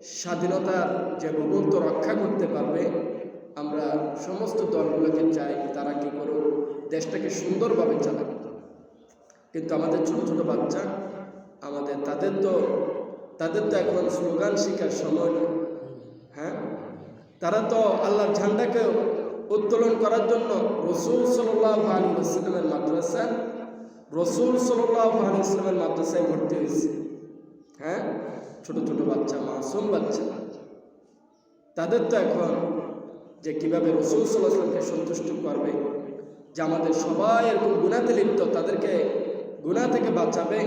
স্বাধীনতার যে ভূখণ্ড রক্ষা করতে পারবে, আমরা সমস্ত দলগুলোকে চাই তারা কি করুক, দেশটাকে সুন্দরভাবে চালাক। কিন্তু আমাদের ছোট ছোট বাচ্চা, তাদের তো এখন স্লোগান শেখার সময় নয়। হ্যাঁ, তারা তো আল্লাহর ঝান্ডাকে উত্তোলন করার জন্য রসুল সাল্লাল্লাহু আলাইহি ওয়াসাল্লামের মাদ্রাসায় ভর্তি হয়েছে। হ্যাঁ, ছোট ছোট বাচ্চা, মাসুম বাচ্চা, তাদের তো এখন যে কিভাবে রসুল সাল্লাল্লাহু আলাইহি ওয়াসাল্লামকে সন্তুষ্ট করবে, যে আমাদের সবাই এরকম গুনাহতে লিপ্ত, তাদেরকে গুনাহ থেকে বাঁচাবে,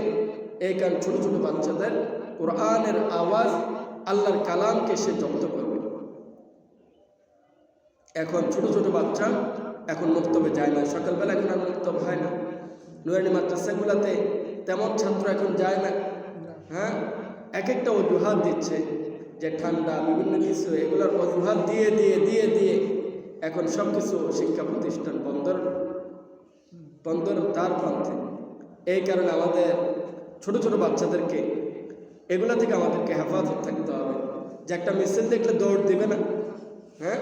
এই কারণ ছোট ছোট বাচ্চাদের কোরআনের আওয়াজ, আল্লাহর কালামকে সে জব্দ করবে। এখন ছোট ছোট বাচ্চা এখন মক্তবে যায় না, সকালবেলা এখন আর মক্তব হয় না। নুরানি মাদ্রাসাগুলোতে তেমন ছাত্র এখন যায় না। হ্যাঁ, এক একটা অজুহাত দিচ্ছে যে ঠান্ডা, বিভিন্ন কিছু, এগুলোর অজুহাত দিয়ে দিয়ে দিয়ে দিয়ে এখন সব কিছু শিক্ষা প্রতিষ্ঠান বন্দর তার পন্থে। এই কারণে আমাদের ছোট ছোট বাচ্চাদেরকে এগুলা থেকে আমাদেরকে হেফাজত থাকতে হবে। যে একটা মিছিল দেখলে দৌড় দিবে না, হ্যাঁ,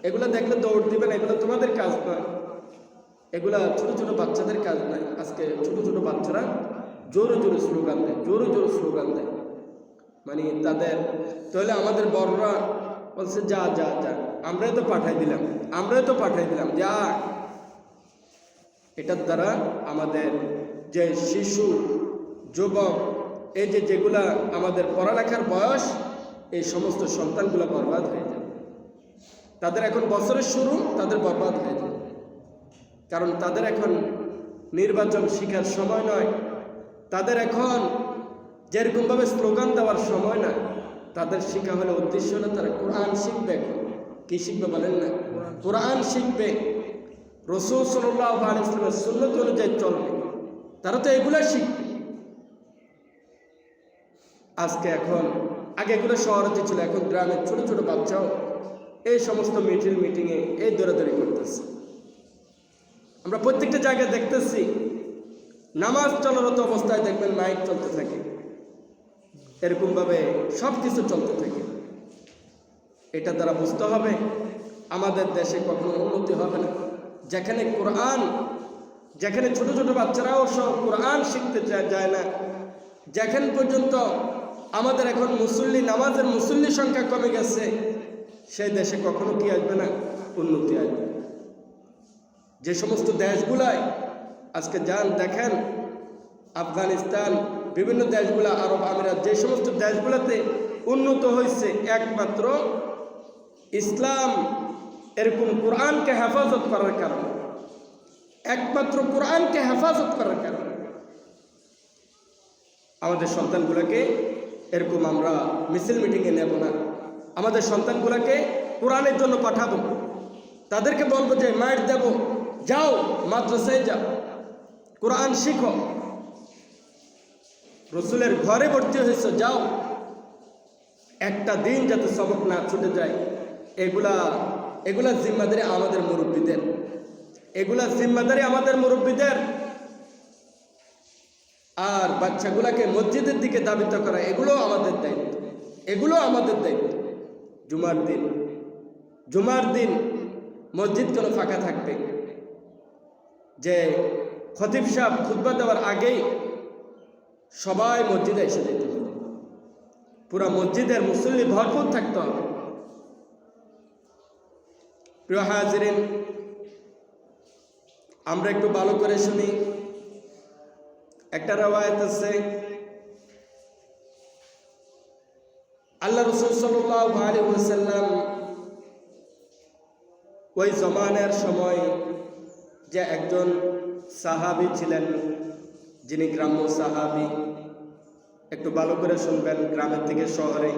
এগুলা দেখলে দৌড় দিবে না, এগুলো তোমাদের কাজ নয়, এগুলা ছোট ছোট বাচ্চাদের কাজ নয়। আজকে ছোট ছোট বাচ্চারা জোরে জোরে স্লোগান দেয়, মানে তাদের তাহলে আমাদের বড়রা বলছে যা যা যা, আমরাই তো পাঠাই দিলাম যা। এটার দ্বারা আমাদের যে শিশু, যুবক, এই যেগুলা আমাদের পড়ালেখার বয়স, এই সমস্ত সন্তানগুলো বরবাদ হয়ে যায়। তাদের এখন বছরের শুরু, তাদের বরবাদ হয়ে যায়। কারণ তাদের এখন নির্বাচন শিখার সময় নয়, তাদের এখন যেরকমভাবে স্লোগান দেওয়ার সময় না, তাদের শিক্ষা হলে উদ্দেশ্য হলো তারা কোরআন শিখবে। কি শিখবে বলেন না? কোরআন শিখবে, রাসূল সাল্লাল্লাহু আলাইহি ওয়াসাল্লামের সুন্নাত অনুযায়ী চলবে, তারা তো এগুলা শিখবে। আজকে এখন আগে এগুলো শহরে ছিল, এখন গ্রামের ছোট ছোট বাচ্চাও এই সমস্ত মিটিংয়ে এই দৌড়াদৌড়ি করতেছে। আমরা প্রত্যেকটা জায়গায় দেখতেছি, নামাজ চলারত অবস্থায় দেখবেন মাইক চলতে থাকে, এরকমভাবে সব কিছু চলতে থাকে। এটা দ্বারা বুঝতে হবে আমাদের দেশে কখনো উন্নতি হবে না। যেখানে ছোট ছোট বাচ্চারাও সব কোরআন শিখতে যায় না, যেখান পর্যন্ত আমাদের এখন নামাজের মুসল্লি সংখ্যা কমে গেছে, সেই দেশে কখনো কি আসবে না? উন্নতি আসবে। যে সমস্ত দেশগুলায় আজকে যান দেখেন, আফগানিস্তান, বিভিন্ন দেশগুলা, আরব আমিরাত, যে সমস্ত দেশগুলোতে উন্নত হয়েছে একমাত্র ইসলাম এরকম কোরআনকে হেফাজত করার কারণে, আমাদের সন্তানগুলোকে এরকম আমরা মিছিল মিটিংয়ে নেব না। আমাদের সন্তানগুলোকে কোরআনের জন্য পাঠাবো, তাদেরকে বলবো যে মাইট দেব, যাও মাদ্রাসায় যাও, কোরআন শিখো, রসুলের ঘরে ভর্তি হয়েছে, যাও, একটা দিন যাতে সবক না ছুটে যায়। এগুলা জিম্মাদারি আমাদের মুরব্বীদের, আর বাচ্চাগুলাকে মসজিদের দিকে ধাবিত করা, এগুলো আমাদের দায়িত্ব। জুমার দিন মসজিদ কেন ফাঁকা থাকবে? যে খতিব সাহেব খুতবা দেওয়ার আগেই সবাই মসজিদে এসে যেতে হবে, পুরা মসজিদের মুসল্লি ভরপুর থাকতে হবে। প্রিয় হাজিরিন, আমরা একটু ভালো করে শুনি। একটা রওয়ায়াত আছে, আল্লাহ রাসূল সাল্লাল্লাহু আলাইহি ওয়াসাল্লাম ওই জমানার সময় যে একজন সাহাবী ছিলেন, যিনি গ্রাম্য সাহাবী, একটু ভালো করে শুনবেন, গ্রামের থেকে শহরে